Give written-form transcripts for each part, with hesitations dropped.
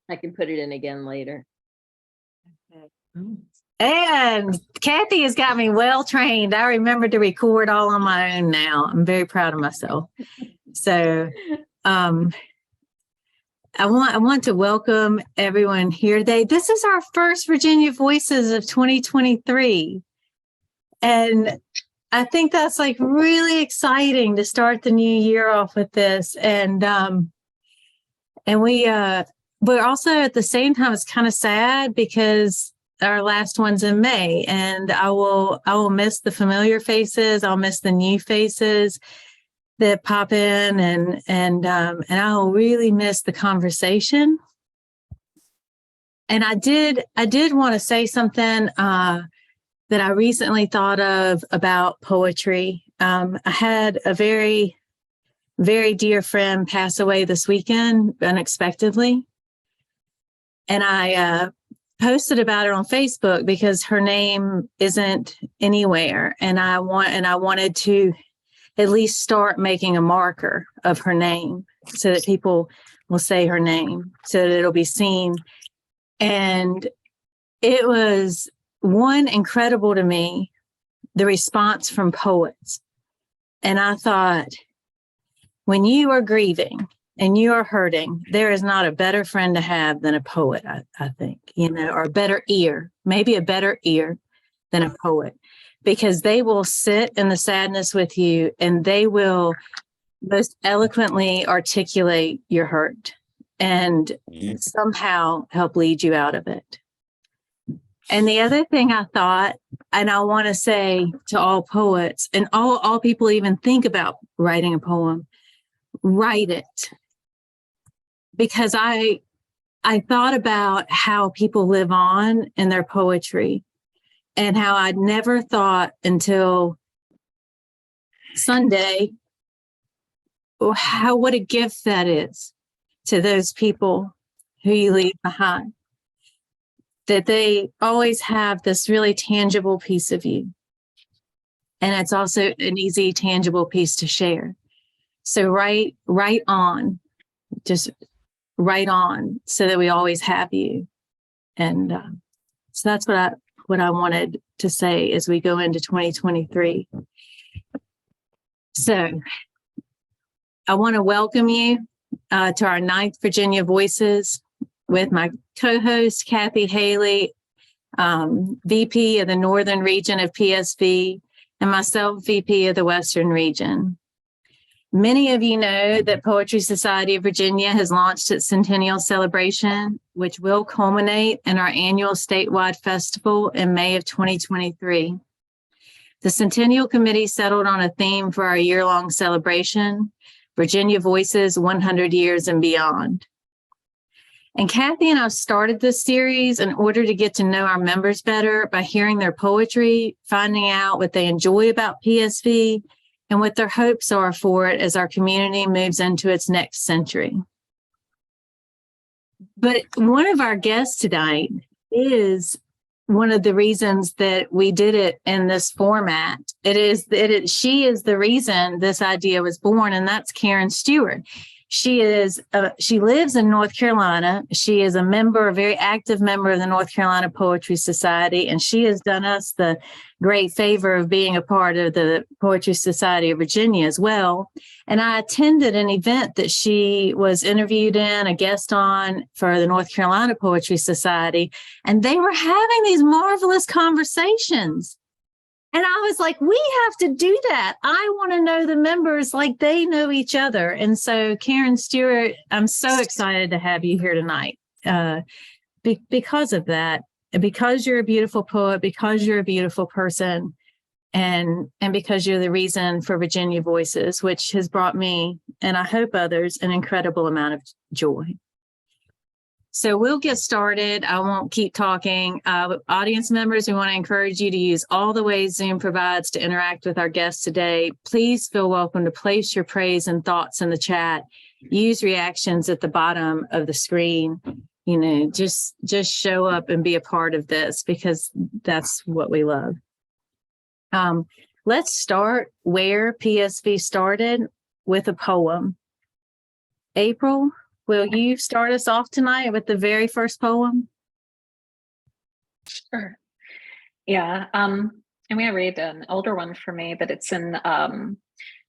I can put it in again later. And Cathy has got me well trained. I remember to record all on my own now. I'm very proud of myself. So I want to welcome everyone here today. This is our first Virginia Voices of 2023. And I think that's like really exciting to start the new year off with this. And we're also at the same time, it's kind of sad because our last one's in May, and I will miss the familiar faces. I'll miss the new faces that pop in, and I'll really miss the conversation. And I did want to say something that I recently thought of about poetry. I had a very, very dear friend pass away this weekend unexpectedly, and I posted about it on Facebook because her name isn't anywhere, and I wanted to at least start making a marker of her name so that people will say her name so that it'll be seen. And it was incredible to me, the response from poets. And I thought, when you are grieving and you are hurting, there is not a better friend to have than a poet, I think, or a better ear, maybe a better ear than a poet, because they will sit in the sadness with you and they will most eloquently articulate your hurt and somehow help lead you out of it. And the other thing I thought, and I want to say to all poets and all people even think about writing a poem, write it. Because I thought about how people live on in their poetry and how I'd never thought until Sunday what a gift that is to those people who you leave behind. That they always have this really tangible piece of you. And it's also an easy, tangible piece to share. So write on, just write on so that we always have you. And so that's what I wanted to say as we go into 2023. So I want to welcome you to our 9th Virginia Voices with my co-host, Cathy Hailey, VP of the Northern Region of PSV, and myself, VP of the Western Region. Many of you know that Poetry Society of Virginia has launched its Centennial celebration, which will culminate in our annual statewide festival in May of 2023. The Centennial Committee settled on a theme for our year-long celebration, Virginia Voices 100 Years and Beyond. And Cathy and I started this series in order to get to know our members better by hearing their poetry, finding out what they enjoy about PSV, and what their hopes are for it as our community moves into its next century. But one of our guests tonight is one of the reasons that we did it in this format. She is the reason this idea was born, and that's Caren Stuart. She lives in North Carolina. She is a very active member of the North Carolina Poetry Society, and she has done us the great favor of being a part of the Poetry Society of Virginia as well. And I attended an event that she was interviewed in, a guest on for the North Carolina Poetry Society, and they were having these marvelous conversations. And I was like, we have to do that. I want to know the members like they know each other. And so, Caren Stuart, I'm so excited to have you here tonight because of that, because you're a beautiful poet, because you're a beautiful person, and because you're the reason for Virginia Voices, which has brought me, and I hope others, an incredible amount of joy. So we'll get started. I won't keep talking. Audience members, we want to encourage you to use all the ways Zoom provides to interact with our guests today. Please feel welcome to place your praise and thoughts in the chat. Use reactions at the bottom of the screen. Just show up and be a part of this because that's what we love. Let's start where PSV started with a poem. April will you start us off tonight with the very first poem? Sure. Yeah. I'm going to read an older one for me, but it's in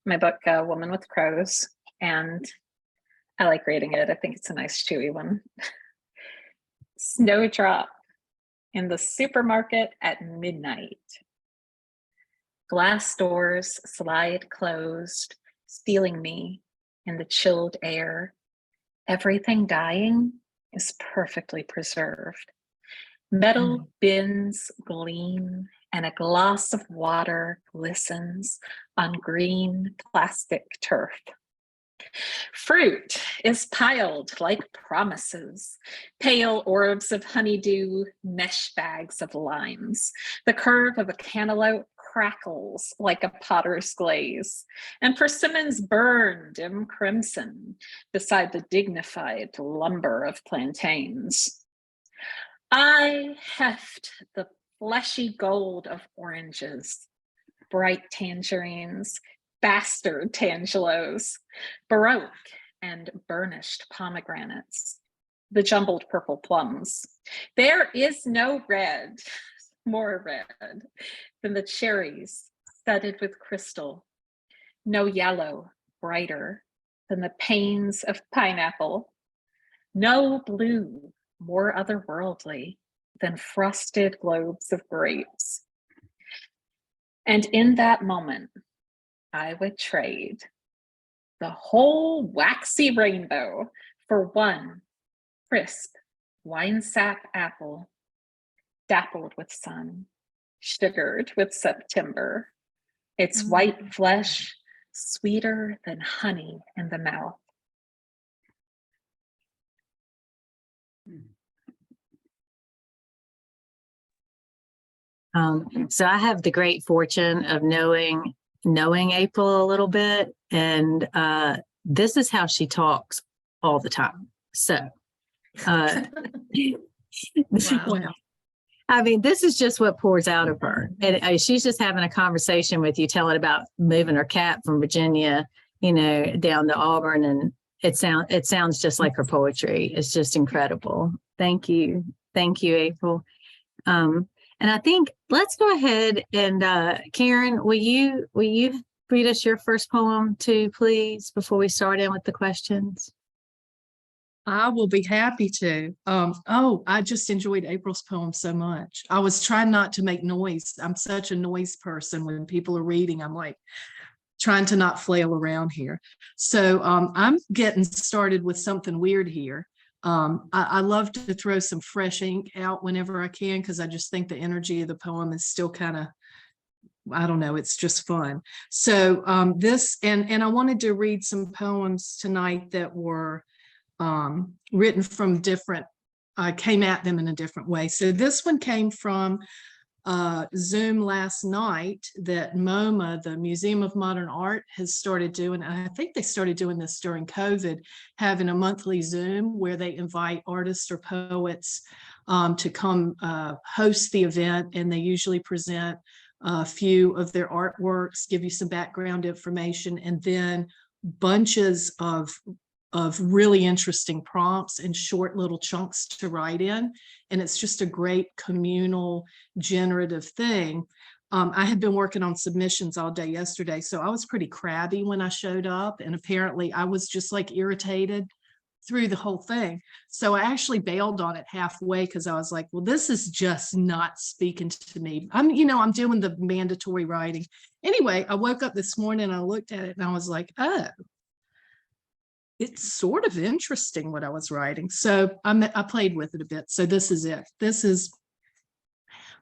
my book, Woman with Crows. And I like reading it. I think it's a nice, chewy one. Snowdrop in the supermarket at midnight. Glass doors slide closed, stealing me in the chilled air. Everything dying is perfectly preserved. Metal bins gleam, and a glass of water glistens on green plastic turf. Fruit is piled like promises, pale orbs of honeydew, mesh bags of limes. The curve of a cantaloupe crackles like a potter's glaze, and persimmons burn dim crimson beside the dignified lumber of plantains. I heft the fleshy gold of oranges, bright tangerines, bastard tangelos, baroque and burnished pomegranates, the jumbled purple plums. There is no red, more red, than the cherries studded with crystal, no yellow brighter than the panes of pineapple, no blue more otherworldly than frosted globes of grapes. And in that moment, I would trade the whole waxy rainbow for one crisp wine-sap apple, dappled with sun, sugared with September, its white flesh sweeter than honey in the mouth. So I have the great fortune of knowing April a little bit, and this is how she talks all the time. So, Wow. I mean, this is just what pours out of her, and she's just having a conversation with you, telling about moving her cat from Virginia, down to Auburn, and it sounds just like her poetry. It's just incredible. Thank you, April. And I think let's go ahead and Caren, will you read us your first poem too, please, before we start in with the questions? I will be happy to. I just enjoyed April's poem so much. I was trying not to make noise. I'm such a noise person. When people are reading, I'm like trying to not flail around here. So I'm getting started with something weird here. I love to throw some fresh ink out whenever I can, because I just think the energy of the poem is still kind of, I don't know, it's just fun. So this, and I wanted to read some poems tonight that were written from different, I came at them in a different way. So this one came from Zoom last night that MoMA, the Museum of Modern Art, has started doing. I think they started doing this during COVID, having a monthly Zoom where they invite artists or poets to come host the event, and they usually present a few of their artworks, give you some background information, and then bunches of really interesting prompts and short little chunks to write in. And it's just a great communal, generative thing. I had been working on submissions all day yesterday, so I was pretty crabby when I showed up. And apparently I was just like irritated through the whole thing. So I actually bailed on it halfway, because I was like, well, this is just not speaking to me. I'm doing the mandatory writing. Anyway, I woke up this morning and I looked at it and I was like, oh, it's sort of interesting what I was writing. So I played with it a bit. So this is it. This is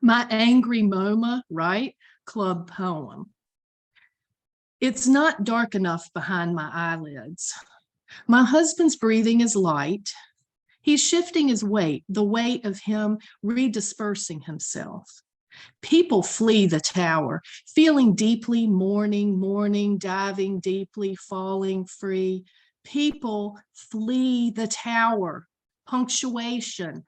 my Angry MoMA, right? Club poem. It's not dark enough behind my eyelids. My husband's breathing is light. He's shifting his weight, the weight of him redispersing himself. People flee the tower, feeling deeply, mourning, diving deeply, falling free. People flee the tower. Punctuation,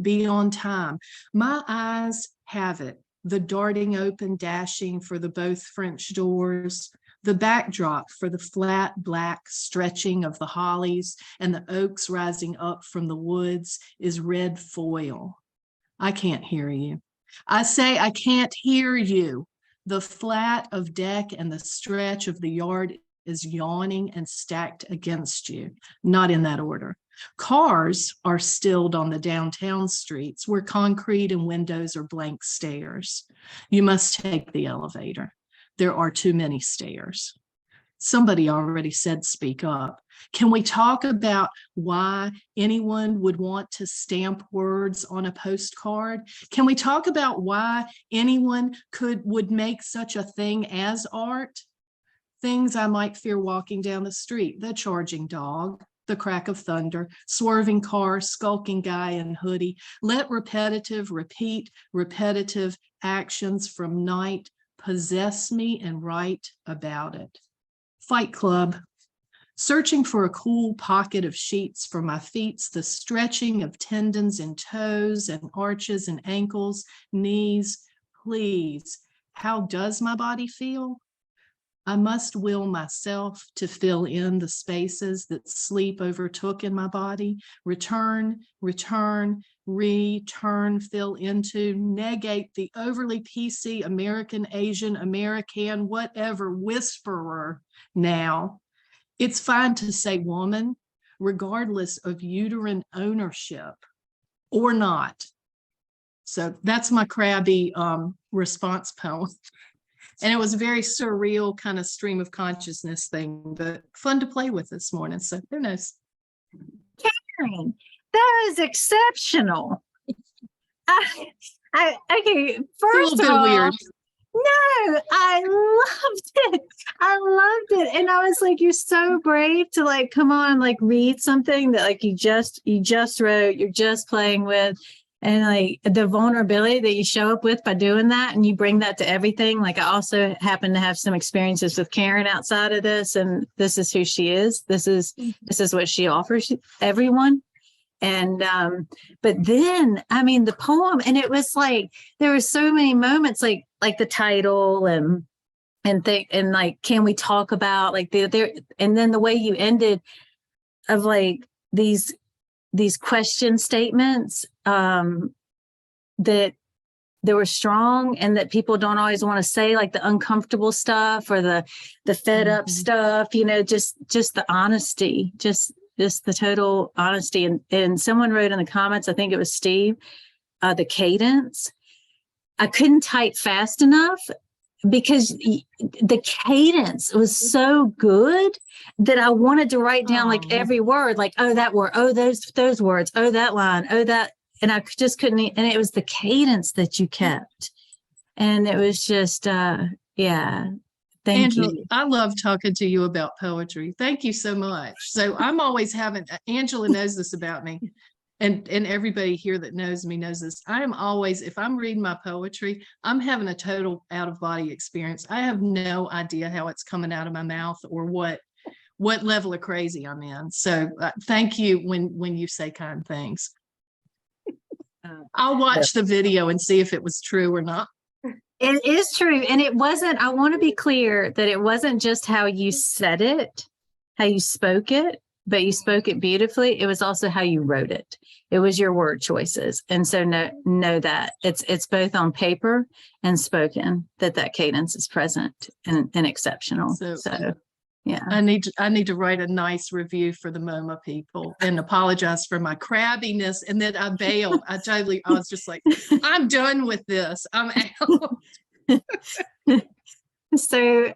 be on time. My eyes have it, the darting open, dashing for the both French doors, The backdrop for the flat black stretching of the hollies and the oaks rising up from the woods is red foil. I can't hear you. I say I can't hear you. The flat of deck and the stretch of the yard is yawning and stacked against you, not in that order. Cars are stilled on the downtown streets where concrete and windows are blank stairs. You must take the elevator. There are too many stairs. Somebody already said, speak up. Can we talk about why anyone would want to stamp words on a postcard? Can we talk about why anyone would make such a thing as art? Things I might fear walking down the street: the charging dog, the crack of thunder, swerving car, skulking guy in hoodie. Let repetitive actions from night possess me and write about it. Fight Club. Searching for a cool pocket of sheets for my feet, the stretching of tendons in toes and arches and ankles, knees. Please, how does my body feel? I must will myself to fill in the spaces that sleep overtook in my body. Return, fill into, negate the overly PC American, Asian, American, whatever whisperer now. It's fine to say woman, regardless of uterine ownership or not. So that's my crabby response poem. And it was a very surreal kind of stream of consciousness thing, but fun to play with this morning. So who knows? Caren, that was exceptional. Okay, first of all, weird. No, I loved it. I loved it. And I was like, you're so brave to like come on, like read something that like you just wrote, you're just playing with. And like the vulnerability that you show up with by doing that, and you bring that to everything. Like I also happen to have some experiences with Caren outside of this, and this is who she is. This is what she offers everyone. And but then I mean the poem, and it was like there were so many moments, like the title and like, can we talk about like there, and then the way you ended of like these question statements that they were strong and that people don't always want to say, like the uncomfortable stuff or the fed up stuff, you know, just the honesty, just the total honesty. And someone wrote in the comments, I think it was Steve, the cadence. I couldn't type fast enough because the cadence was so good that I wanted to write down like every word, like, oh, that word, oh, those words, oh, that line, oh, that, and I just couldn't, and it was the cadence that you kept. And it was just, yeah, thank Angela, you. I love talking to you about poetry. Thank you so much. So I'm always having, Angela knows this about me. And everybody here that knows me knows this. I am always, if I'm reading my poetry, I'm having a total out of body experience. I have no idea how it's coming out of my mouth or what level of crazy I'm in. So thank you when you say kind things. I'll watch the video and see if it was true or not. It is true. And it wasn't, I want to be clear that it wasn't just how you said it, how you spoke it, but you spoke it beautifully. It was also how you wrote it. It was your word choices. And so know that it's both on paper and spoken, that cadence is present and exceptional. So yeah. I need to write a nice review for the MoMA people and apologize for my crabbiness. And then I bailed. I was just like, I'm done with this. I'm out. So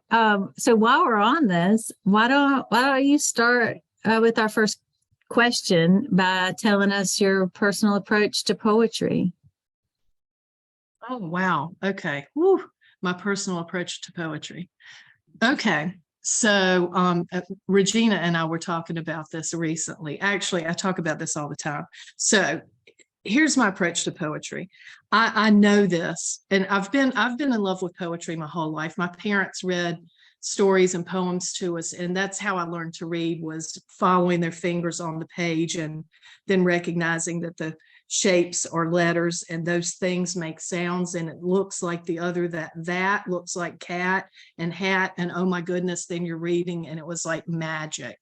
while we're on this, why don't you start with our first question by telling us your personal approach to poetry? Oh, wow. Okay. Woo. My personal approach to poetry. Okay. So Regina and I were talking about this recently. Actually, I talk about this all the time. So here's my approach to poetry. I know this, and I've been in love with poetry my whole life. My parents read stories and poems to us, and that's how I learned to read, was following their fingers on the page and then recognizing that the shapes or letters, and those things make sounds, and it looks like the other, that looks like cat and hat, and oh my goodness, then you're reading, and it was like magic.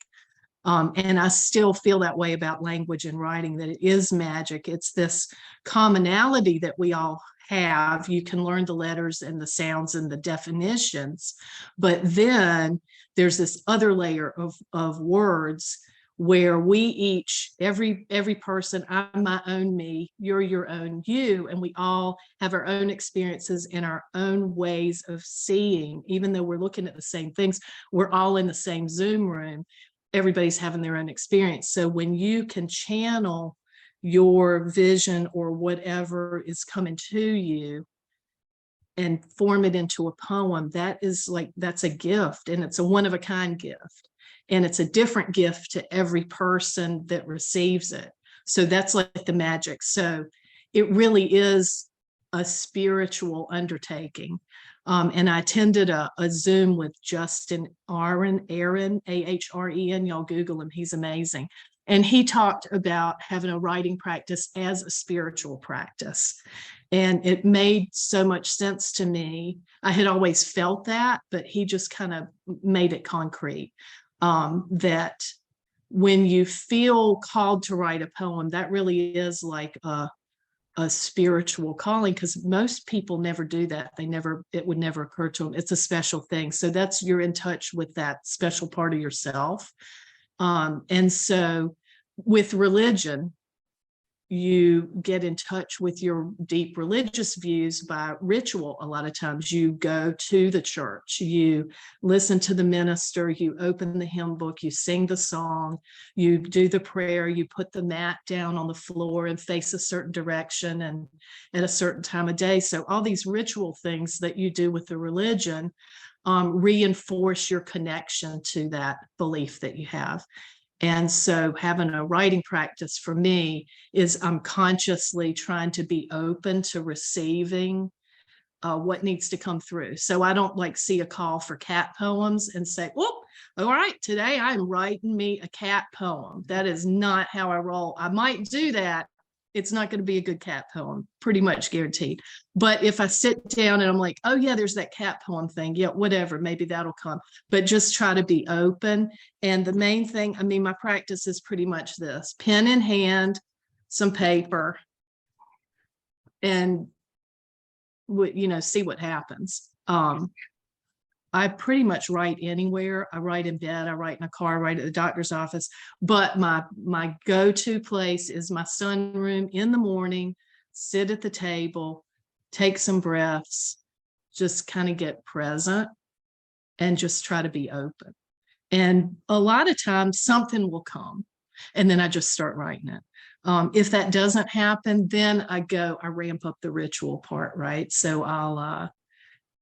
And I still feel that way about language and writing, that it is magic. It's this commonality that we all have. You can learn the letters and the sounds and the definitions, but then there's this other layer of words where we each, every person, I'm my own me, you're your own you, and we all have our own experiences and our own ways of seeing. Even though we're looking at the same things, we're all in the same Zoom room. Everybody's having their own experience. So when you can channel your vision or whatever is coming to you and form it into a poem, that's a gift, and it's a one-of-a-kind gift. And it's a different gift to every person that receives it. So that's like the magic. So it really is a spiritual undertaking. And I attended a Zoom with Justin Aaron, A-H-R-E-N. Y'all Google him. He's amazing. And he talked about having a writing practice as a spiritual practice. And it made so much sense to me. I had always felt that, but he just kind of made it concrete. That when you feel called to write a poem, that really is like a spiritual calling, because most people never do that. It would never occur to them. It's a special thing. So you're in touch with that special part of yourself. And so with religion, you get in touch with your deep religious views by ritual. A lot of times you go to the church, you listen to the minister, you open the hymn book, you sing the song, you do the prayer, you put the mat down on the floor and face a certain direction and at a certain time of day. So all these ritual things that you do with the religion reinforce your connection to that belief that you have. And so having a writing practice for me is I'm consciously trying to be open to receiving what needs to come through. So I don't see a call for cat poems and say, well, all right, today I'm writing me a cat poem. That is not how I roll. I might do that. It's not going to be a good cat poem, pretty much guaranteed. But if I sit down and I'm like, oh yeah, there's that cat poem thing. Yeah, whatever, maybe that'll come. But just try to be open. And the main thing, my practice is pretty much this: pen in hand, some paper, and see what happens. I pretty much write anywhere. I write in bed, I write in a car, I write at the doctor's office. But my go-to place is my sunroom in the morning, sit at the table, take some breaths, just kind of get present and just try to be open. And a lot of times something will come and then I just start writing it. If that doesn't happen, then I ramp up the ritual part, right? So I'll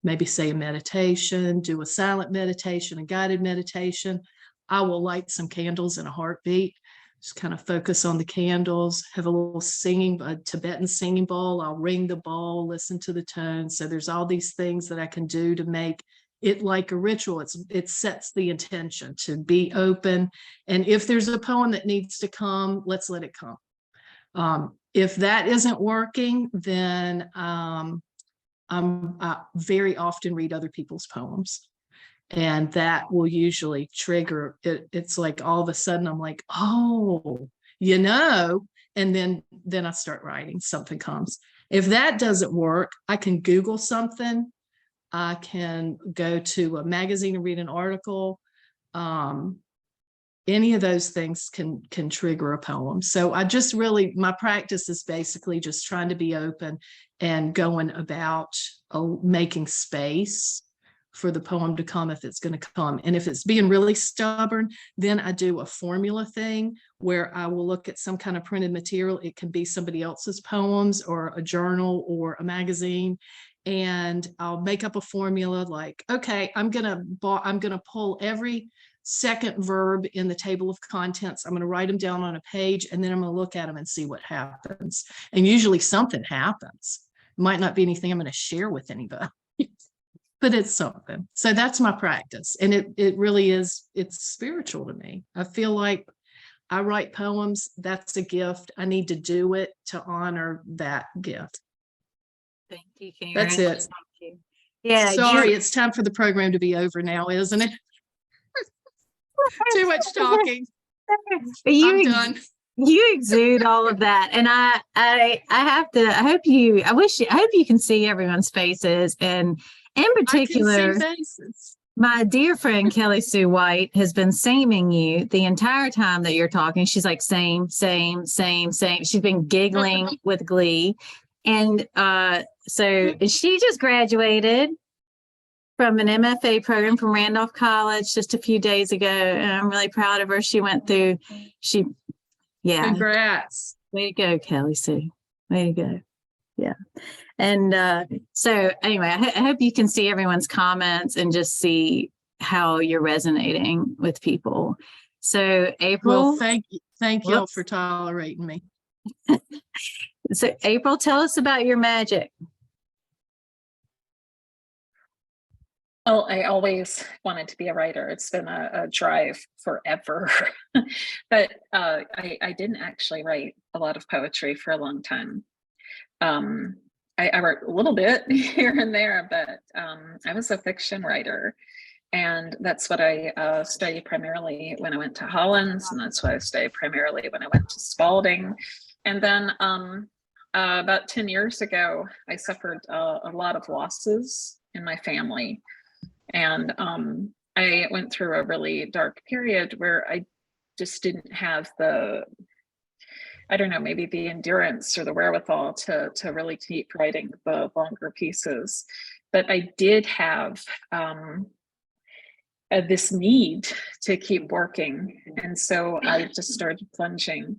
maybe say a meditation, do a silent meditation, a guided meditation. I will light some candles in a heartbeat, just kind of focus on the candles, have a little a Tibetan singing bowl. I'll ring the bowl, listen to the tone. So there's all these things that I can do to make it like a ritual. It sets the intention to be open. And if there's a poem that needs to come, let's let it come. If that isn't working, then I very often read other people's poems, and that will usually trigger it. It's like all of a sudden I'm like, oh, and then I start writing, something comes. If that doesn't work, I can Google something. I can go to a magazine and read an article. Any of those things can trigger a poem. So my practice is basically just trying to be open and going about making space for the poem to come if it's going to come. And if it's being really stubborn, then I do a formula thing where I will look at some kind of printed material. It can be somebody else's poems or a journal or a magazine. And I'll make up a formula like, okay, I'm going to pull every second verb in the table of contents. I'm going to write them down on a page, and then I'm going to look at them and see what happens. And usually something happens. It might not be anything I'm going to share with anybody, but it's something. So that's my practice. And it really is, it's spiritual to me. I feel like I write poems. That's a gift. I need to do it to honor that gift. Thank you, Caren. That's it. Thank you. Yeah. Sorry, it's time for the program to be over now, isn't it? Too much talking. But I'm done. You exude all of that, and I have to. I hope you can see everyone's faces, and in particular, I can see faces. My dear friend Kelly Sue White has been saming you the entire time that you're talking. She's like, same, same, same, same. She's been giggling with glee. And so she just graduated from an MFA program from Randolph College just a few days ago. And I'm really proud of her. She went through, Congrats. Way to go, Kelly Sue. Way to go. Yeah. And so anyway, I hope you can see everyone's comments and just see how you're resonating with people. So April. Well, thank you all for tolerating me. So April, tell us about your magic. Oh, I always wanted to be a writer. It's been a drive forever. But I didn't actually write a lot of poetry for a long time. I wrote a little bit here and there, but I was a fiction writer. And that's what I studied primarily when I went to Hollins, and that's what I studied primarily when I went to Spalding. And then about 10 years ago, I suffered a lot of losses in my family. And I went through a really dark period where I just didn't have maybe the endurance or the wherewithal to really keep writing the longer pieces. But I did have this need to keep working. And so I just started plunging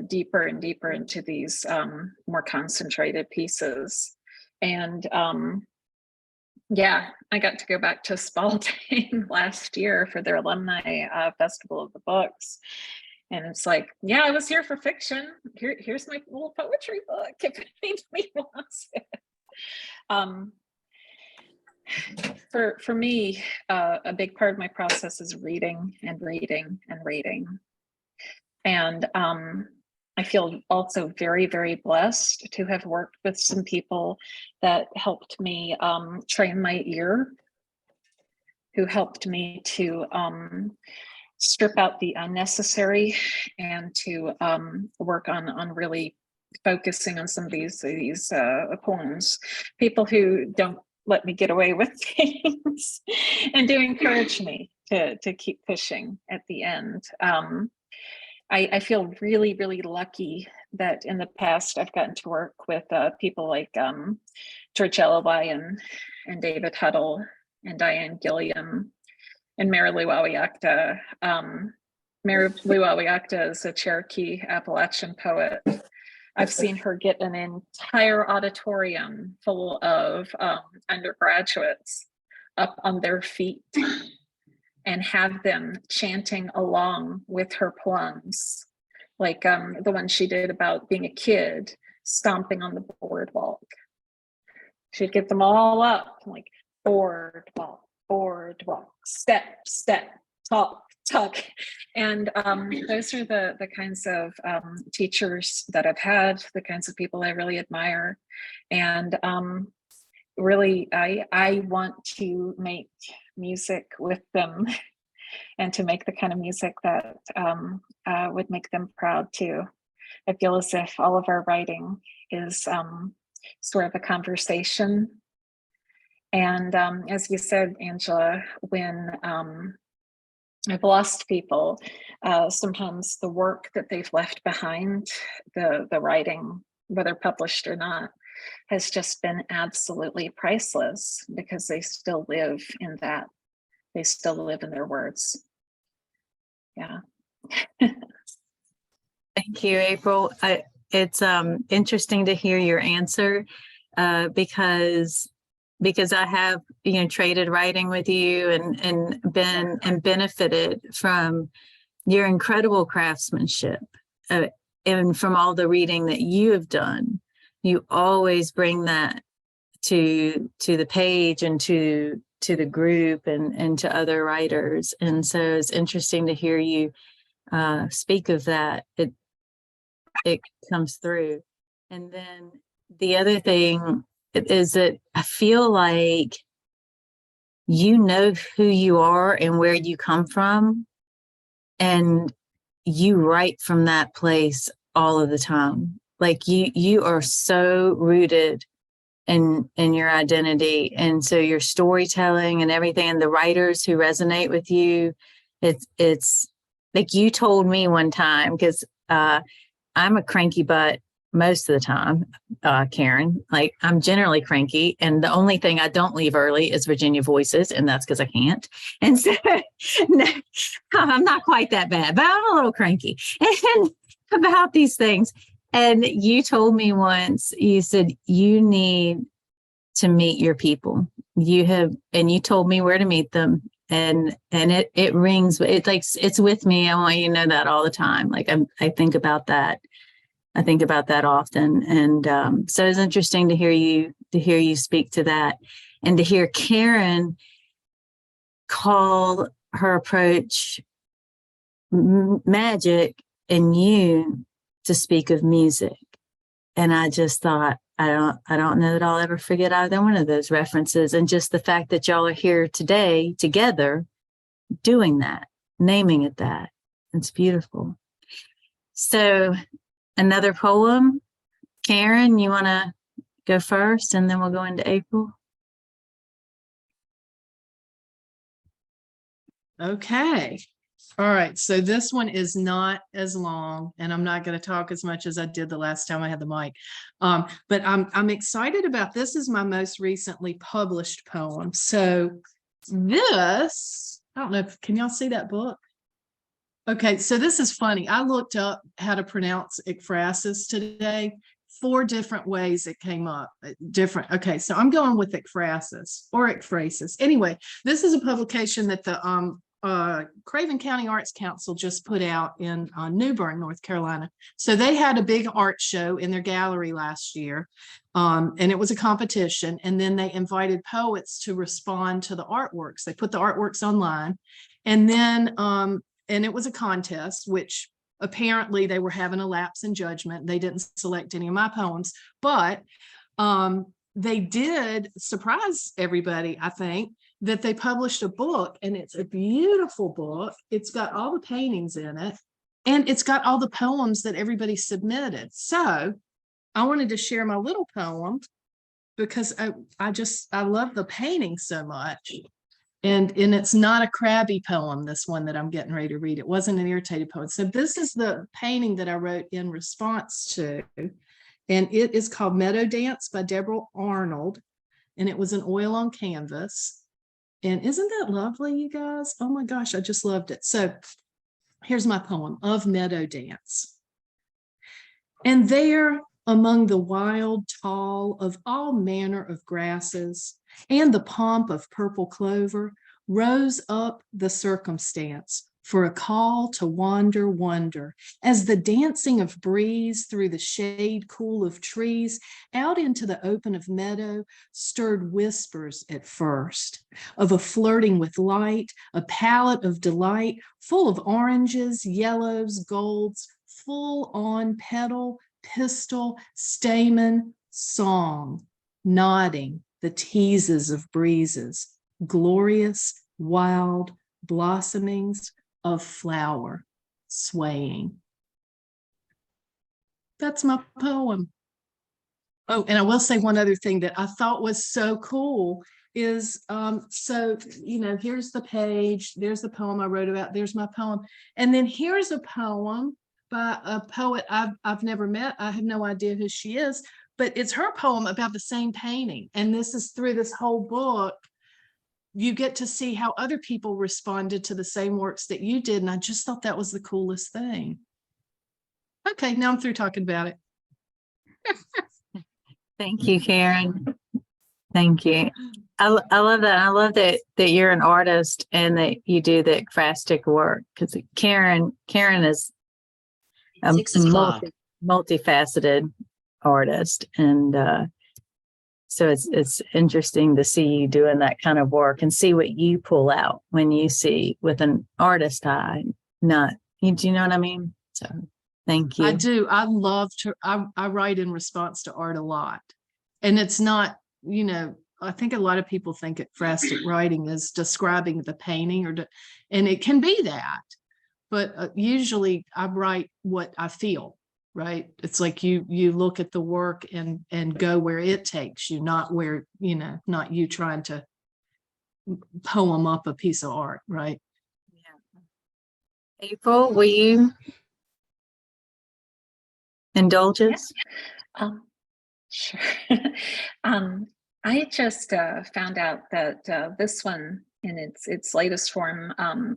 deeper and deeper into these more concentrated pieces. And I got to go back to Spalding last year for their alumni festival of the books. And it's like, I was here for fiction. Here's my little poetry book if anybody wants it. For me, a big part of my process is reading and reading and reading. And I feel also very, very blessed to have worked with some people that helped me train my ear, who helped me to strip out the unnecessary and to work on really focusing on some of these poems. People who don't let me get away with things and do encourage me to keep pushing at the end. I feel really, really lucky that in the past I've gotten to work with people like George Eloway and David Huddle and Diane Gilliam and Mary Lou Awiakta. Mary Lou Awiakta is a Cherokee Appalachian poet. I've seen her get an entire auditorium full of undergraduates up on their feet and have them chanting along with her poems, like the one she did about being a kid stomping on the boardwalk. She'd get them all up, like boardwalk, boardwalk, step, step, talk, talk. And those are the kinds of teachers that I've had, the kinds of people I really admire. And really, I want to make music with them and to make the kind of music that would make them proud too. I feel as if all of our writing is sort of a conversation. And as you said, Angela, when I've lost people, sometimes the work that they've left behind, the writing, whether published or not, has just been absolutely priceless because they still live in that. They still live in their words. Yeah. Thank you, April. It's interesting to hear your answer because I have traded writing with you and benefited from your incredible craftsmanship and from all the reading that you have done. You always bring that to the page and to the group and to other writers. And so it's interesting to hear you speak of that, it comes through. And then the other thing is that I feel like you know who you are and where you come from, and you write from that place all of the time. Like you are so rooted in your identity, and so your storytelling and everything, and the writers who resonate with you, it's like you told me one time, because I'm a cranky butt most of the time, Caren. Like, I'm generally cranky, and the only thing I don't leave early is Virginia Voices, and that's because I can't. And so no, I'm not quite that bad, but I'm a little cranky and about these things. And you told me once, you said, you need to meet your people. And you told me where to meet them. And it rings. It's like, it's with me. I want you to know that all the time. Like, I think about that. I think about that often. And so it's interesting to hear you speak to that, and to hear Caren call her approach magic, and you to speak of music. And I just thought, I don't know that I'll ever forget either one of those references. And just the fact that y'all are here today together doing that, naming it that. It's beautiful. So another poem. Caren, you want to go first, and then we'll go into April? Okay. All right. So this one is not as long, and I'm not going to talk as much as I did the last time I had the mic. But I'm excited about this. Is my most recently published poem. So this, I don't know, can y'all see that book? Okay, so this is funny. I looked up how to pronounce ekphrasis today. 4 different ways it came up. Different. Okay, so I'm going with ekphrasis or ekphrasis. Anyway, this is a publication that the Craven County Arts Council just put out in New Bern, North Carolina. So they had a big art show in their gallery last year, and it was a competition. And then they invited poets to respond to the artworks. They put the artworks online, and then and it was a contest, which apparently they were having a lapse in judgment. They didn't select any of my poems, but they did surprise everybody, I think, that they published a book, and it's a beautiful book. It's got all the paintings in it, and it's got all the poems that everybody submitted. So I wanted to share my little poem because I love the painting so much. And it's not a crabby poem, this one that I'm getting ready to read. It wasn't an irritated poem. So this is the painting that I wrote in response to, and it is called Meadow Dance by Deborah Arnold, and it was an oil on canvas. And isn't that lovely, you guys? Oh my gosh, I just loved it. So here's my poem of Meadow Dance. And there, among the wild tall of all manner of grasses and the pomp of purple clover, rose up the circumstance for a call to wander, wonder, as the dancing of breeze through the shade cool of trees out into the open of meadow stirred whispers at first of a flirting with light, a palette of delight full of oranges, yellows, golds, full on petal, pistil, stamen, song, nodding the teases of breezes, glorious, wild blossomings of flower swaying. That's my poem. Oh, and I will say one other thing that I thought was so cool is, so, here's the page, there's the poem I wrote about, there's my poem. And then here's a poem by a poet I've never met. I have no idea who she is, but it's her poem about the same painting. And this is through this whole book, you get to see how other people responded to the same works that you did. And I just thought that was the coolest thing. Okay, now I'm through talking about it. Thank you, Caren. Thank you. I love that. I love that you're an artist and that you do the ekphrastic work, because Caren is a multifaceted artist, and so it's interesting to see you doing that kind of work and see what you pull out when you see with an artist eye, not Do you know what I mean? So thank you. I do. I love to, I write in response to art a lot. And it's not, I think a lot of people think ekphrastic writing is describing the painting and it can be that, but usually I write what I feel, right? It's like you look at the work and go where it takes you, not where, not you trying to poem up a piece of art, right? Yeah. April, will you indulge us? Yeah. Sure. I just found out that this one in its latest form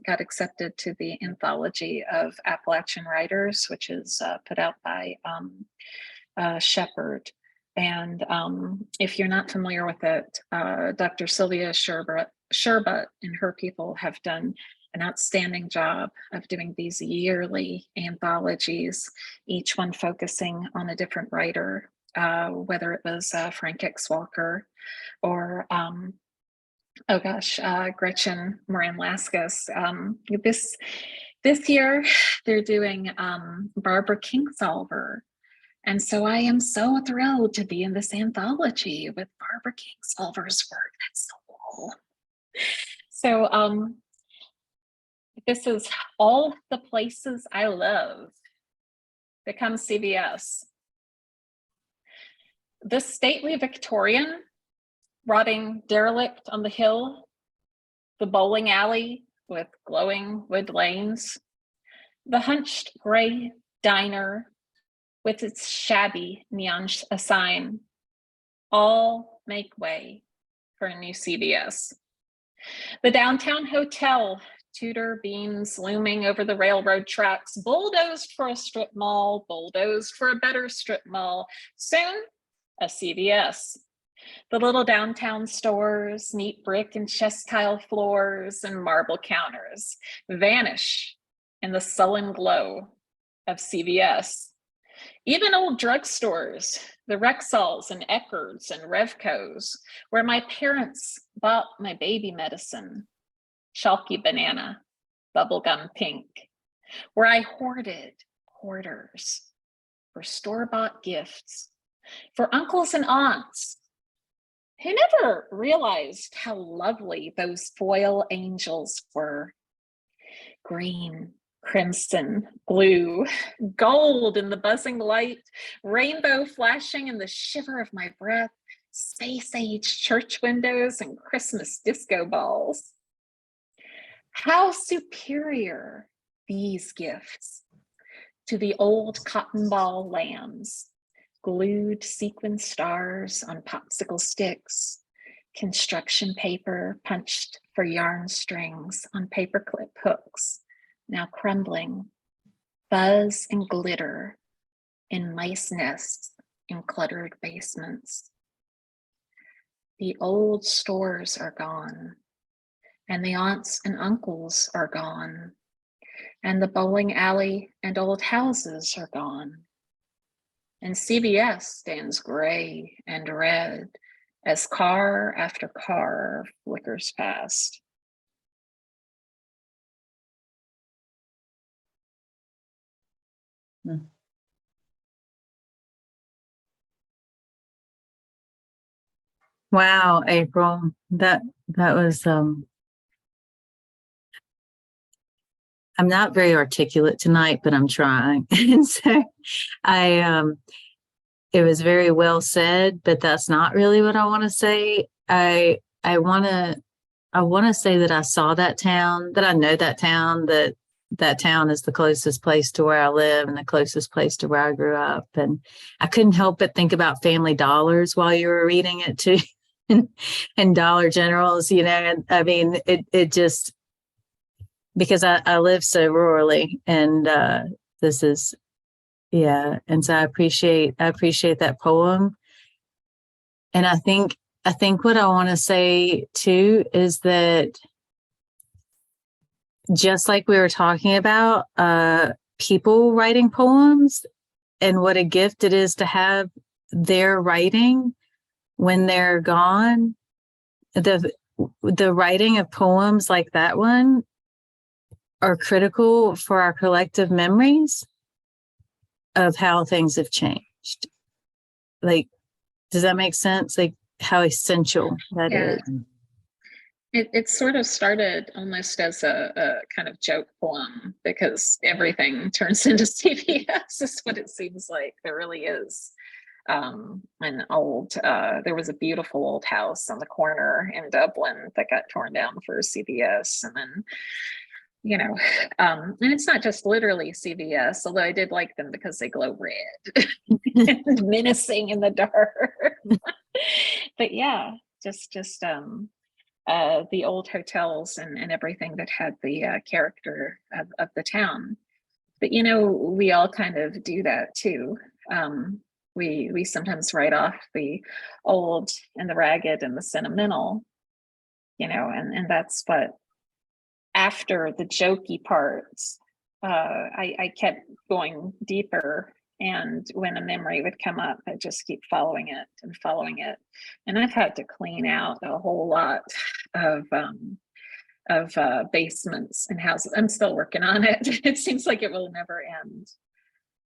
got accepted to the Anthology of Appalachian Writers, which is put out by Shepherd. And if you're not familiar with it, Dr. Sylvia Sherbet and her people have done an outstanding job of doing these yearly anthologies, each one focusing on a different writer, whether it was Frank X. Walker or Gretchen Moran Laskus. This year they're doing Barbara Kingsolver. And so I am so thrilled to be in this anthology with Barbara Kingsolver's work. That's so cool. So this is All the Places I Love, becomes CBS. The stately Victorian, rotting derelict on the hill, the bowling alley with glowing wood lanes, the hunched gray diner with its shabby neon sign, all make way for a new CBS. The downtown hotel, Tudor beams looming over the railroad tracks, bulldozed for a strip mall, bulldozed for a better strip mall, soon a CVS. The little downtown stores, neat brick and chest tile floors and marble counters vanish in the sullen glow of CVS. Even old drugstores, the Rexalls and Eckards and Revcos, where my parents bought my baby medicine, chalky banana, bubblegum pink, where I hoarded hoarders for store-bought gifts, for uncles and aunts who never realized how lovely those foil angels were. Green, crimson, blue, gold in the buzzing light, rainbow flashing in the shiver of my breath, space-age church windows and Christmas disco balls. How superior these gifts to the old cotton ball lambs, glued sequin stars on popsicle sticks, construction paper punched for yarn strings on paperclip hooks, now crumbling, buzz and glitter in mice nests in cluttered basements. The old stores are gone, and the aunts and uncles are gone, and the bowling alley and old houses are gone. And CBS stands gray and red as car after car flickers past. Wow, April, that was I'm not very articulate tonight, but I'm trying. And so it was very well said, but that's not really what I want to say. I want to say that I saw that town, that I know that town, that town is the closest place to where I live and the closest place to where I grew up. And I couldn't help but think about Family Dollars while you were reading it too. And Dollar Generals, and I mean, it just, because I live so rurally, and this is, yeah. And so I appreciate that poem. And I think what I want to say too is that, just like we were talking about, people writing poems and what a gift it is to have their writing when they're gone, the writing of poems like that one are critical for our collective memories of how things have changed. Like, does that make sense? Like how essential that Yeah. is. It sort of started almost as a kind of joke poem because everything turns into CVS is what it seems like. There really is an old, there was a beautiful old house on the corner in Dublin that got torn down for CVS. And then, and it's not just literally CVS, although I did like them because they glow red and menacing in the dark. But yeah, just the old hotels and everything that had the character of the town. But we all kind of do that too. We sometimes write off the old and the ragged and the sentimental, and that's what, after the jokey parts, I kept going deeper. And when a memory would come up, I'd just keep following it and following it. And I've had to clean out a whole lot of basements and houses. I'm still working on it. It seems like it will never end.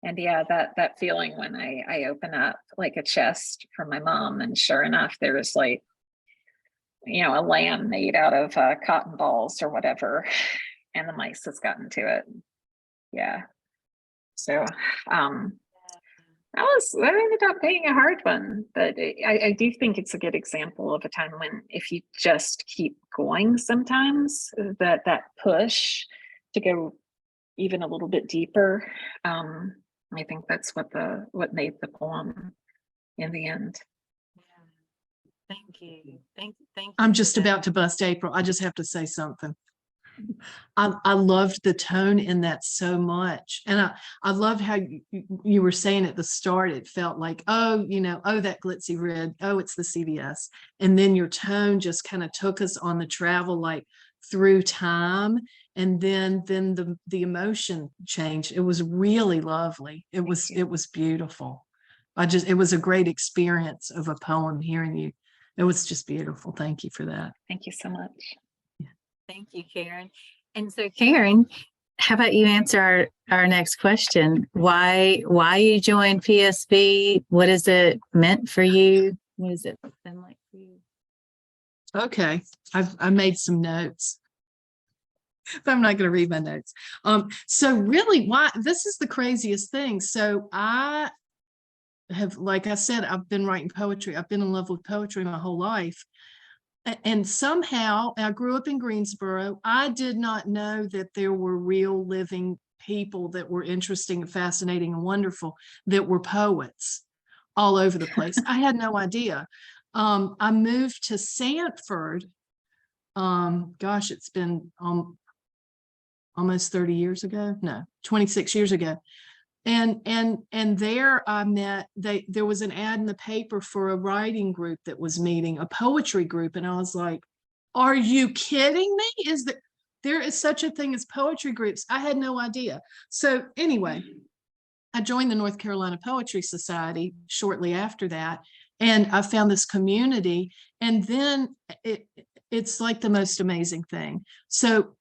And yeah, that feeling when I open up like a chest from my mom, and sure enough, there's like, a lamb made out of cotton balls or whatever, and the mice has gotten to it. Yeah. So that ended up being a hard one, but I do think it's a good example of a time when, if you just keep going, sometimes that push to go even a little bit deeper. I think that's what made the poem in the end. Thank you. Thank you. I'm just about to bust April. I just have to say something. I loved the tone in that so much. And I loved how you were saying at the start, it felt like, oh, that glitzy red, oh, it's the CVS. And then your tone just kind of took us on the travel, like through time. And then the emotion changed. It was really lovely. It was beautiful. It was a great experience of a poem hearing you. It was just beautiful. Thank you for that. Thank you so much. Thank you, Caren. And so, Caren, how about you answer our next question? Why you joined PSB? What has it meant for you? What has it been like for you? Okay, I made some notes, but I'm not going to read my notes. So really, why this is the craziest thing. So I have, like I said, I've been writing poetry. I've been in love with poetry my whole life. And somehow I grew up in Greensboro. I did not know that there were real living people that were interesting and fascinating and wonderful, that were poets all over the place. I had no idea. I moved to Sanford. Gosh, it's been almost 30 years ago. No, 26 years ago. And there I met, there was an ad in the paper for a writing group that was meeting, a poetry group. And I was like, are you kidding me? There is such a thing as poetry groups? I had no idea. So anyway, I joined the North Carolina Poetry Society shortly after that. And I found this community, and then it's like the most amazing thing. So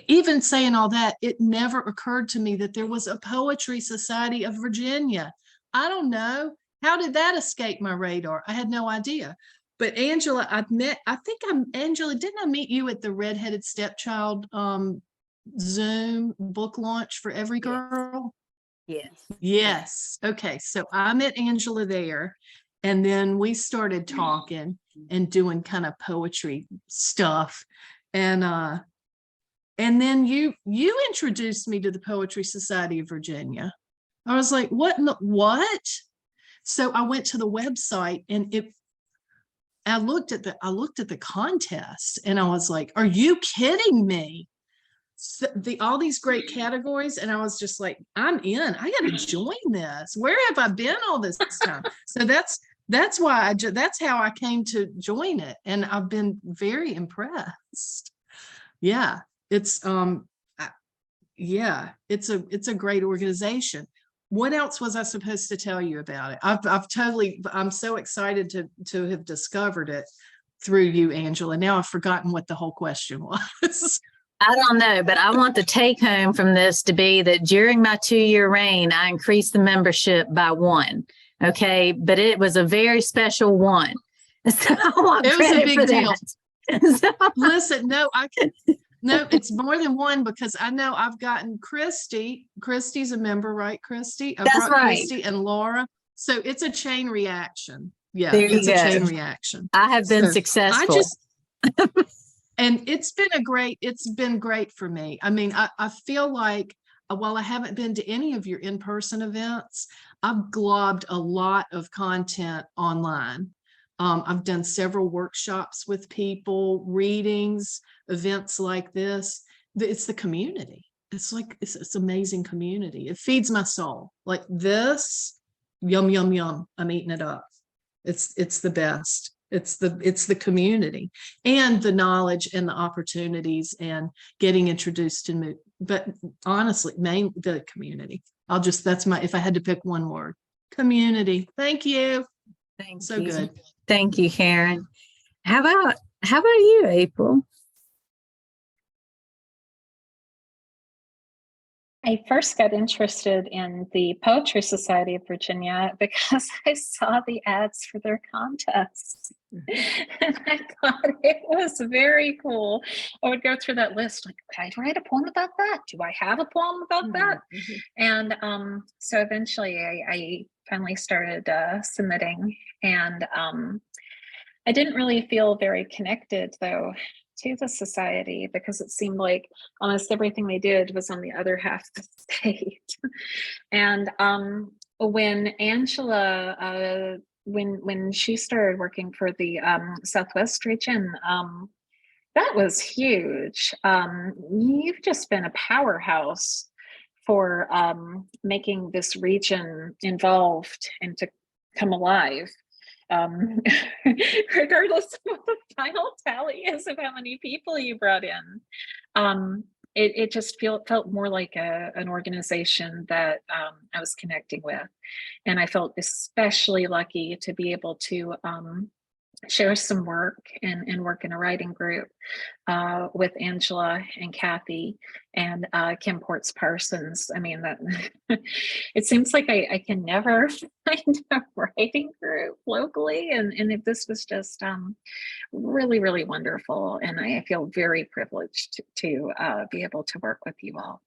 even saying all that, it never occurred to me that there was a Poetry Society of Virginia. I don't know. How did that escape my radar? I had no idea. But Angela, Angela, didn't I meet you at the Redheaded Stepchild Zoom book launch for Every Girl? Yes. Yes. Okay. So I met Angela there, and then we started talking and doing kind of poetry stuff. And then you introduced me to the Poetry Society of Virginia. I was like, what? So I went to the website, and I looked at the contest, and I was like, are you kidding me? So all these great categories, and I was just like, I'm in. I got to join this. Where have I been all this time? So that's why that's how I came to join it, and I've been very impressed. Yeah. It's it's a great organization. What else was I supposed to tell you about it? I'm so excited to have discovered it through you, Angela. Now I've forgotten what the whole question was. I don't know, but I want the take home from this to be that during my 2-year reign, I increased the membership by 1. Okay. But it was a very special 1. So I want It was a credit big for deal. that. So, Listen, no, no, it's more than 1 because I know I've gotten Christy. Christy's a member, right, Christy? I that's brought right. Christy and Laura. So it's a chain reaction. Yeah, There you it's a chain go. reaction. I have been So successful. and it's been great for me. I mean, I feel like while I haven't been to any of your in-person events, I've globbed a lot of content online. I've done several workshops with people, readings, events like this. It's the community. It's like, it's amazing community. It feeds my soul. Like this, yum, yum, yum. I'm eating it up. It's the best. It's the community and the knowledge and the opportunities and getting introduced to new, but honestly, the community. If I had to pick one word, community. Thank you. Thank So you. good. Thank you, Caren. How about you, April? I first got interested in the Poetry Society of Virginia because I saw the ads for their contests. And I thought it was very cool. I would go through that list, like, can I write a poem about that? Do I have a poem about that? And so eventually I finally started submitting, and I didn't really feel very connected, though, to the society, because it seemed like almost everything they did was on the other half of the state. And when Angela, when she started working for the Southwest region, that was huge. You've just been a powerhouse for making this region involved and to come alive. Regardless of what the final tally is of how many people you brought in. It just felt more like an organization that I was connecting with. And I felt especially lucky to be able to share some work and work in a writing group with Angela and Cathy and Kim Ports Parsons. I mean, that it seems like I can never find a writing group locally, and if this was just really, really wonderful, and I feel very privileged to be able to work with you all.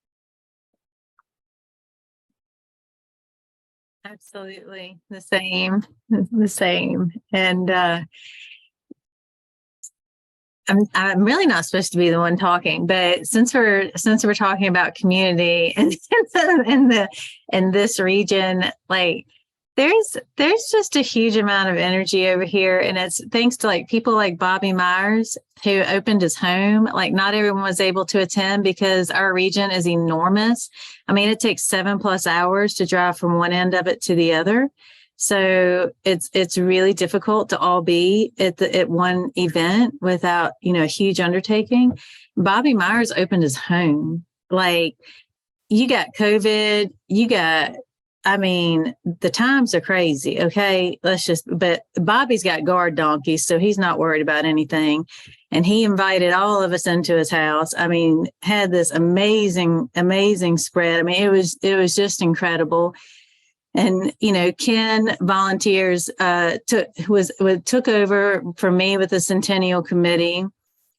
Absolutely the same. And I'm really not supposed to be the one talking, but since we're talking about community and in this region, like there's just a huge amount of energy over here, and it's thanks to like people like Bobby Myers, who opened his home. Like not everyone was able to attend because our region is enormous. I mean, it takes 7+ hours to drive from one end of it to the other. So it's really difficult to all be at one event without, a huge undertaking. Bobby Myers opened his home. Like you got COVID, the times are crazy. Okay. But Bobby's got guard donkeys, so he's not worried about anything. And he invited all of us into his house. I mean, had this amazing, amazing spread. I mean, it was just incredible. And, Ken volunteers, took over for me with the Centennial Committee.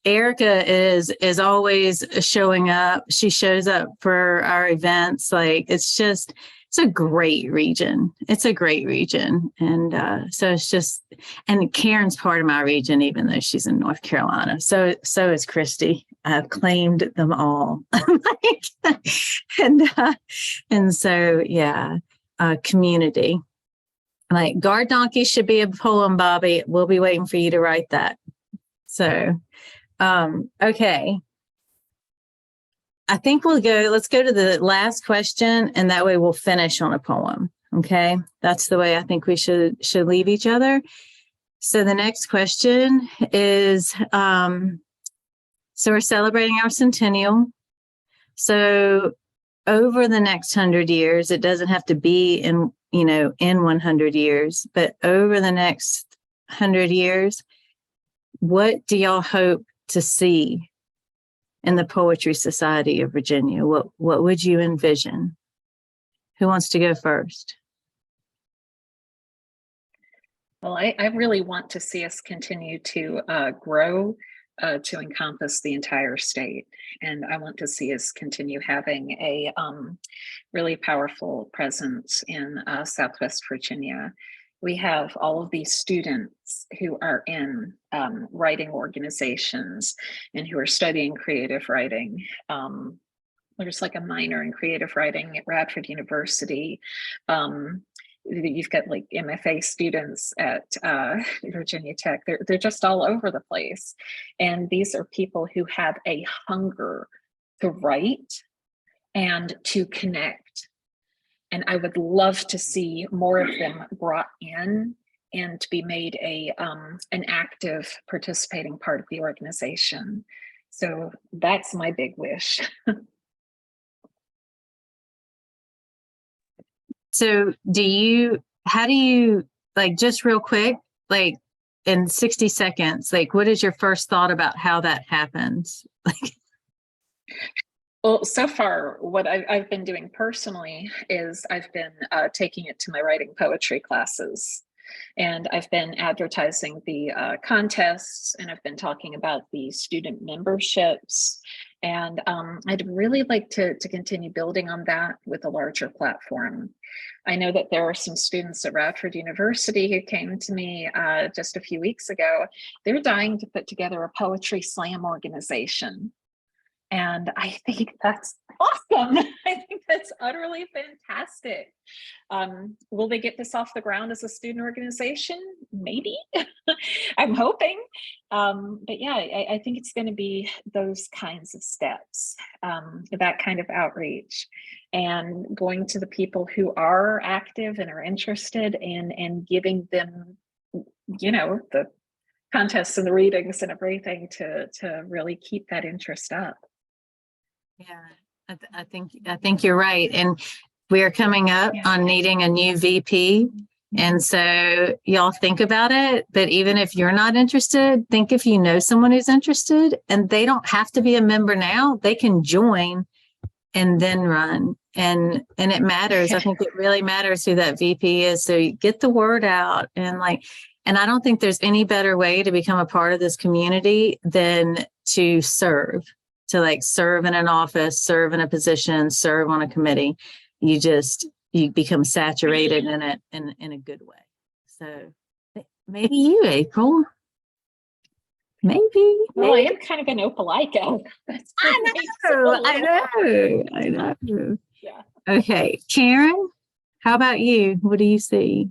Erica is always showing up. She shows up for our events. Like it's a great region. It's a great region. And so it's just, and Karen's part of my region, even though she's in North Carolina. So is Christy. I've claimed them all. And so, yeah. Community. Like guard donkey should be a poem, Bobby. We'll be waiting for you to write that. So, okay. I think let's go to the last question, and that way we'll finish on a poem. Okay. That's the way I think we should leave each other. So the next question is, so we're celebrating our centennial. So over the next 100 years, it doesn't have to be in 100 years, but over the next 100 years, what do y'all hope to see in the Poetry Society of Virginia? What would you envision? Who wants to go first? Well, I really want to see us continue to grow to encompass the entire state. And I want to see us continue having a really powerful presence in Southwest Virginia. We have all of these students who are in writing organizations and who are studying creative writing. There's like a minor in creative writing at Radford University. You've got like MFA students at Virginia Tech. They're just all over the place. And these are people who have a hunger to write and to connect. And I would love to see more of them brought in and to be made an active participating part of the organization. So that's my big wish. So how do you, like, just real quick, like in 60 seconds, like, what is your first thought about how that happens? Like, well, so far, what I've been doing personally is I've been taking it to my writing poetry classes. And I've been advertising the contests, and I've been talking about the student memberships. And I'd really like to continue building on that with a larger platform. I know that there are some students at Radford University who came to me just a few weeks ago. They're dying to put together a poetry slam organization. And I think that's awesome. I think that's utterly fantastic. Will they get this off the ground as a student organization? Maybe. I'm hoping. But yeah, I think it's going to be those kinds of steps, that kind of outreach, and going to the people who are active and are interested and giving them, the contests and the readings and everything to really keep that interest up. Yeah, I think you're right. And we are coming up on needing a new VP. And so y'all think about it. But even if you're not interested, think if you know someone who's interested, and they don't have to be a member now, they can join and then run. And it matters. I think it really matters who that VP is. So you get the word out, and I don't think there's any better way to become a part of this community than to serve. To serve in an office, serve in a position, serve on a committee. You become saturated in it in a good way. So maybe you, April. Maybe. Well, I am kind of an opalika. I know. Yeah. Okay, Caren, how about you? What do you see?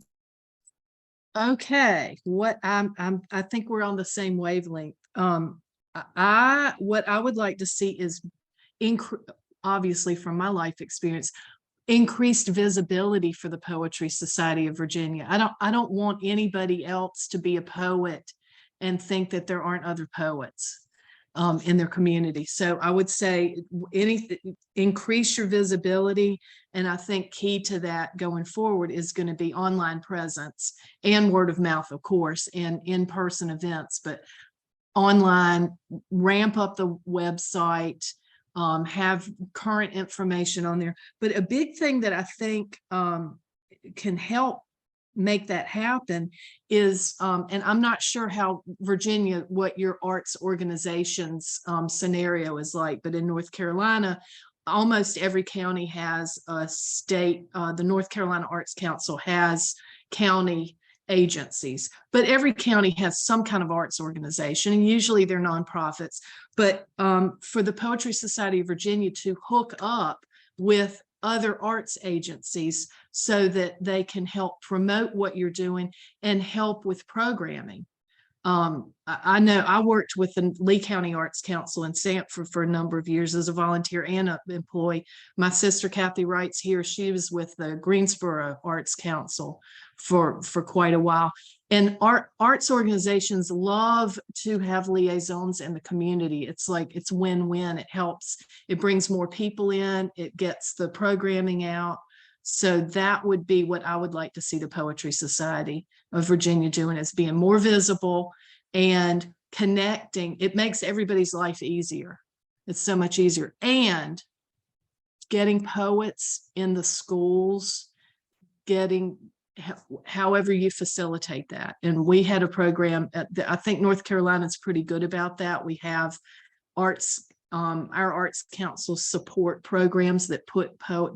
Okay, I think we're on the same wavelength. What I would like to see is, obviously from my life experience, increased visibility for the Poetry Society of Virginia. I don't want anybody else to be a poet and think that there aren't other poets in their community. So I would say increase your visibility. And I think key to that going forward is going to be online presence and word of mouth, of course, and in-person events, but online, ramp up the website, have current information on there. But a big thing that I think can help make that happen is, and I'm not sure how Virginia, what your arts organization's scenario is like, but in North Carolina, almost every county has a state, the North Carolina Arts Council has county agencies, but every county has some kind of arts organization, and usually they're nonprofits. But for the Poetry Society of Virginia to hook up with other arts agencies so that they can help promote what you're doing and help with programming. I know I worked with the Lee County Arts Council in Sanford for a number of years as a volunteer and an employee. My sister Cathy writes here. She was with the Greensboro Arts Council for quite a while. And arts organizations love to have liaisons in the community. It's win-win. It helps. It brings more people in. It gets the programming out. So that would be what I would like to see the Poetry Society of Virginia doing, is being more visible and connecting. It makes everybody's life easier It's so much easier. And getting poets in the schools, however you facilitate that. And we had a program I think North Carolina's pretty good about that. We have arts, our arts council support programs that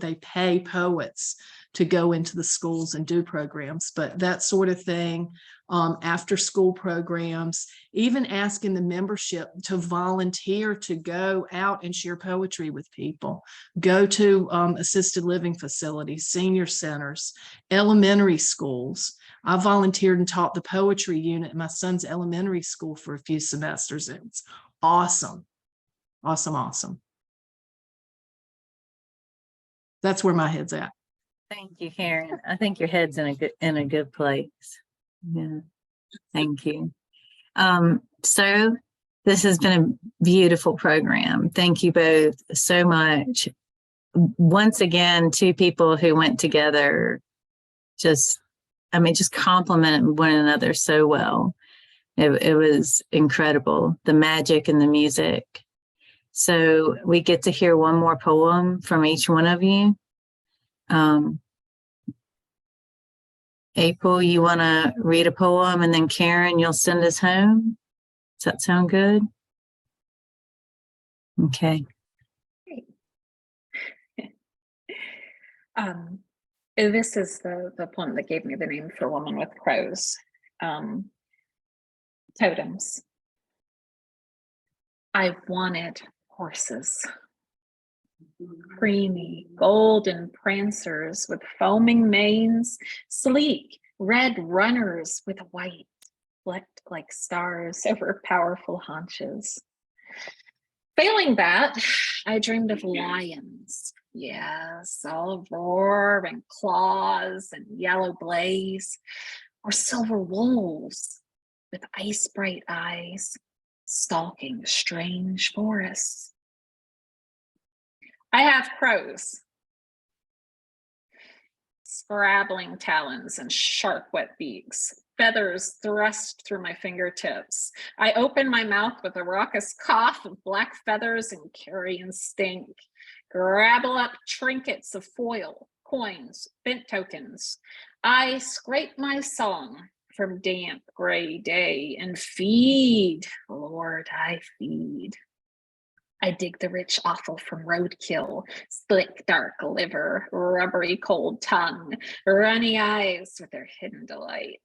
they pay poets to go into the schools and do programs, but that sort of thing, after school programs, even asking the membership to volunteer to go out and share poetry with people, go to assisted living facilities, senior centers, elementary schools. I volunteered and taught the poetry unit in my son's elementary school for a few semesters. It's awesome. Awesome, awesome. That's where my head's at. Thank you, Caren. I think your head's in a good place. Yeah. Thank you. So this has been a beautiful program. Thank you both so much. Once again, two people who went together just complimented one another so well. It was incredible, the magic and the music. So we get to hear one more poem from each one of you. April, you want to read a poem, and then Caren, you'll send us home? Does that sound good? Okay. This is the poem that gave me the name for Woman with Crows. Totems. I wanted horses, creamy, golden prancers with foaming manes, sleek, red runners with white, flecked like stars over powerful haunches. Failing that, I dreamed of lions. Yes, all roar and claws and yellow blaze, or silver wolves with ice bright eyes, stalking strange forests. I have crows, scrabbling talons and sharp wet beaks, feathers thrust through my fingertips. I open my mouth with a raucous cough of black feathers and carrion stink, grabble up trinkets of foil, coins, bent tokens. I scrape my song from damp gray day and feed, Lord, I feed. I dig the rich offal from roadkill, slick dark liver, rubbery cold tongue, runny eyes with their hidden delight.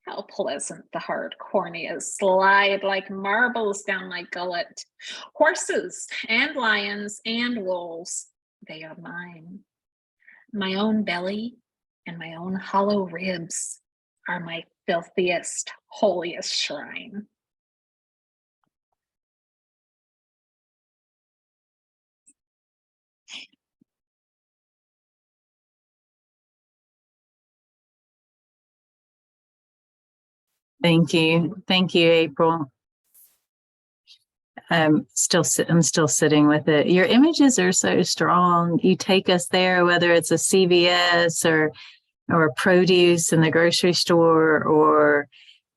How pleasant the hard corneas slide like marbles down my gullet. Horses and lions and wolves, they are mine. My own belly and my own hollow ribs are my filthiest, holiest shrine. Thank you. Thank you, April. I'm still sitting with it. Your images are so strong. You take us there, whether it's a CVS or produce in the grocery store, or,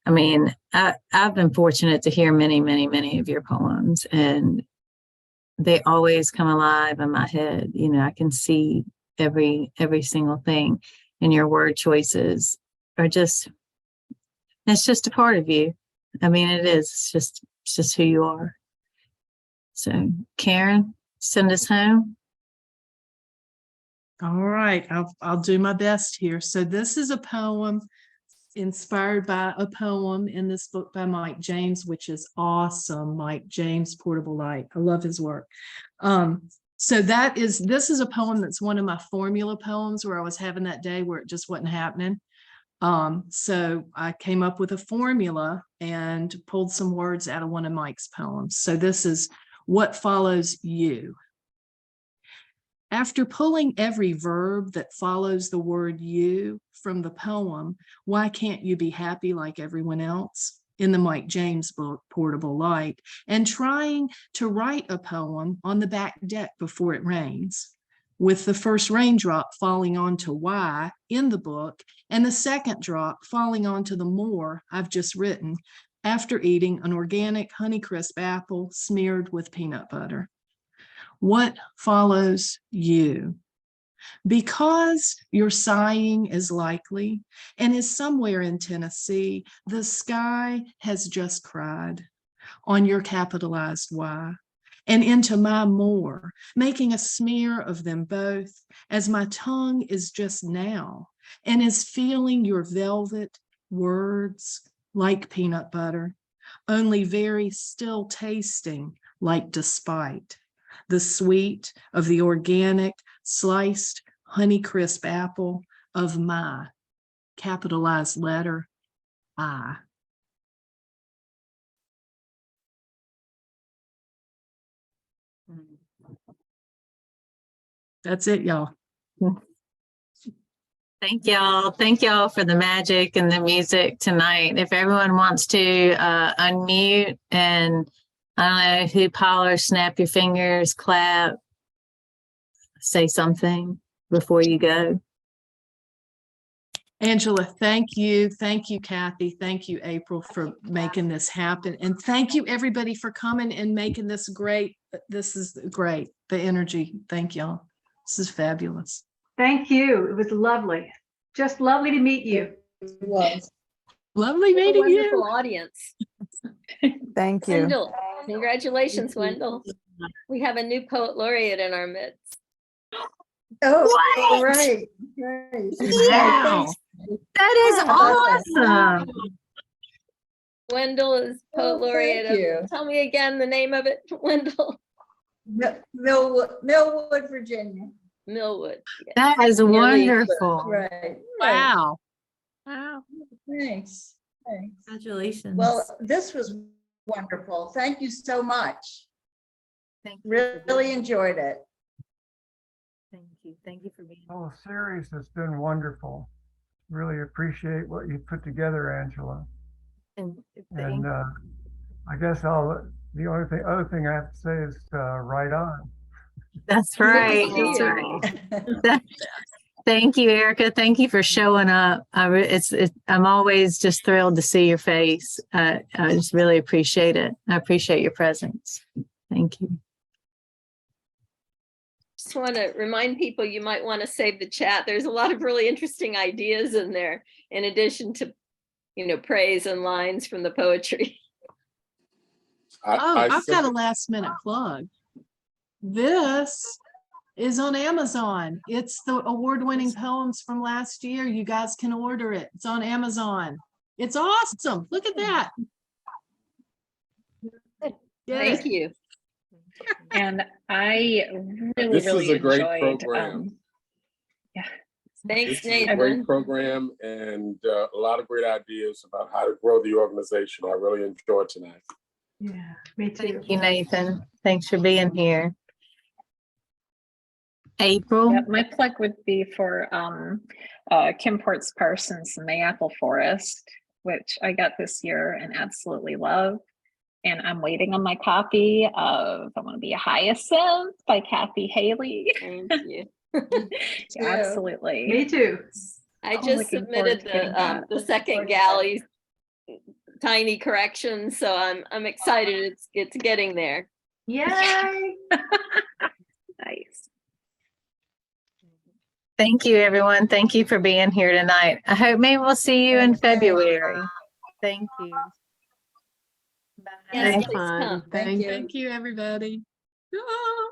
I mean, I've been fortunate to hear many, many, many of your poems, and they always come alive in my head. You know, I can see every single thing, and your word choices are just, it's just a part of you. I mean, it is. It's just who you are. So, Caren, send us home. All right, I'll do my best here. So this is a poem inspired by a poem in this book by Mike James, which is awesome. Mike James, Portable Light. I love his work. So this is a poem that's one of my formula poems where I was having that day where it just wasn't happening. So I came up with a formula and pulled some words out of one of Mike's poems. So this is What Follows You. After pulling every verb that follows the word you from the poem, Why Can't You Be Happy Like Everyone Else? In the Mike James book, Portable Light, and trying to write a poem on the back deck before it rains, with the first raindrop falling onto why in the book, and the second drop falling onto the more I've just written, after eating an organic Honeycrisp apple smeared with peanut butter. What follows you? Because your sighing is likely and is somewhere in Tennessee, the sky has just cried on your capitalized Y and into my more, making a smear of them both as my tongue is just now and is feeling your velvet words like peanut butter, only very still tasting like despite the sweet of the organic sliced Honeycrisp apple of my capitalized letter I. That's it, y'all. Thank y'all. Thank y'all for the magic and the music tonight. If everyone wants to unmute and I don't know who, holler, snap your fingers, clap, say something before you go. Angela, thank you. Thank you, Cathy. Thank you, April, for making this happen. And thank you, everybody, for coming and making this great. This is great. The energy. Thank y'all. This is fabulous. Thank you. It was lovely. Just lovely to meet you. It was. Lovely What a meeting wonderful you. audience. Thank you. Wendell, congratulations, Wendell. We have a new poet laureate in our midst. Oh, What? right, right. Wow. That is awesome. Wendell is poet Oh, laureate. thank you. Tell me again the name of it, Wendell. Millwood, Virginia. Millwood. Yes. That is Nearly- wonderful. Right. Wow. Wow. Thanks. Thanks. Congratulations. Well, this was wonderful. Thank you so much. Thank you. Really enjoyed it. Thank you. Thank you for being The whole series has been wonderful. Really appreciate what you put together, Angela. and And I guess the other thing I have to say is right on. That's right. see That's you. right. Thank you, Erica. Thank you for showing up. I'm always just thrilled to see your face. I just really appreciate it. I appreciate your presence. Thank you. Just want to remind people you might want to save the chat. There's a lot of really interesting ideas in there, in addition to, praise and lines from the poetry. I've got a last minute plug. This is on Amazon. It's the award-winning poems from last year. You guys can order it. It's on Amazon. It's awesome. Look at that. Yes. Thank you. And I really, This really is a great enjoyed. program. Thanks, This is a Nathan. great program and a lot of great ideas about how to grow the organization. I really enjoyed tonight. Yeah, me too. Thank you, Nathan. Thanks for being here. April. Yeah, my plug would be for Kim Ports Parsons' Mayapple Forest, which I got this year and absolutely love. And I'm waiting on my copy of I Want to Be a Hyacinth by Cathy Hailey. Thank you. Yeah, absolutely. Me too. I I'm just looking forward submitted to getting that. the second galley tiny corrections, so I'm excited. It's getting there. Yay. Nice. Thank you, everyone. Thank you for being here tonight. I hope maybe we'll see you in February. Thank you. Bye. Yes, Thank please come. Thank you. Thank you, everybody. Ah.